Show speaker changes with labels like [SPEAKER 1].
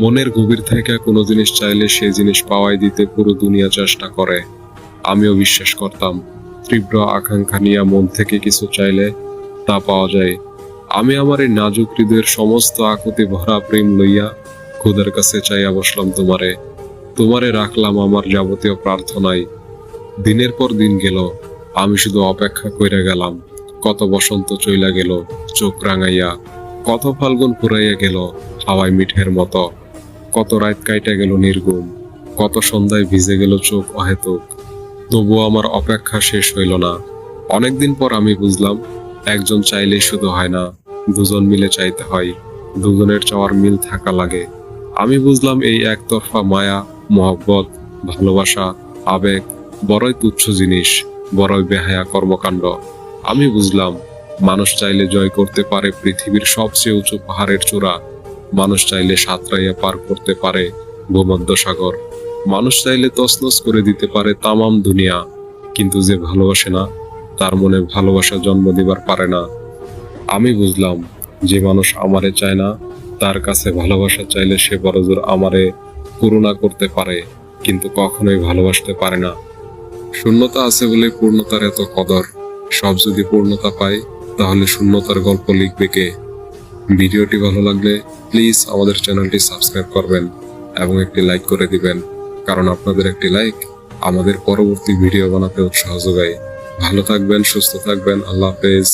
[SPEAKER 1] মনের গভীর থেকে কোনো জিনিস চাইলে সেই জিনিস পাওয়াই দিতে পুরো দুনিয়া চেষ্টা করে। আমিও বিশ্বাস করতাম তীব্র আকাঙ্ক্ষা নিয়ে মন থেকে কিছু চাইলে তা পাওয়া যায়। আমি আমার এই নাজুক হৃদয়ের সমস্ত আকুতি ভরা প্রেম লইয়া খোদার কাছে চাইয়া বসলাম তোমারে রাখলাম আমার যাবতীয় প্রার্থনায়। দিনের পর দিন গেল, আমি শুধু অপেক্ষা কইরা গেলাম। কত বসন্ত চইলা গেল চোখ রাঙাইয়া, কত ফাল্গুন ফুরাইয়া গেল হাওয়ায় মিঠের মতো, কত রাত কাইটা গেল নির্গুম, কত সন্ধ্যায় ভিজে গেল চোখ অহেতুক। তবুও আমার অপেক্ষা শেষ হইল না। অনেকদিন পর আমি বুঝলাম একজন চাইলেই শুধু হয় না, দুজন মিলে চাইতে হয়, দুজনের চাওয়ার মিল থাকা লাগে। আমি বুঝলাম এই একতরফা মায়া, মহব্বত, ভালোবাসা, আবেগ বড়ই তুচ্ছ জিনিস, বড়ই বেহায়া কর্মকাণ্ড। আমি বুঝলাম মানুষ চাইলে জয় করতে পারে পৃথিবীর সবচেয়ে উঁচু পাহাড়ের চূড়া, মানুষ চাইলে সাঁতরাইয়া পার করতে পারে ভূমধ্য সাগর, মানুষ চাইলে তছনছ করে দিতে পারে তামাম দুনিয়া। কিন্তু যে ভালোবাসে না, তার মনে ভালোবাসা জন্ম দিবার পারে না। আমি বুঝলাম যে মানুষ আমারে চায় না, তার কাছে ভালোবাসা চাইলে সে বড়জোর আমারে করুণা করতে পারে, কিন্তু কখনোই ভালোবাসতে পারে না। শূন্যতা আছে বলে পূর্ণতার এত কদর। সব যদি পূর্ণতা পায়, তাহলে শূন্যতার গল্প লিখবে কে? ভিডিওটি ভালো লাগলে প্লিজ আমাদের চ্যানেলটি সাবস্ক্রাইব করবেন এবং একটি লাইক করে দিবেন, কারণ আপনাদের একটি লাইক আমাদের পরবর্তী ভিডিও বানাতে উৎসাহ যোগায়। ভালো থাকবেন, সুস্থ থাকবেন। আল্লাহ হাফেজ।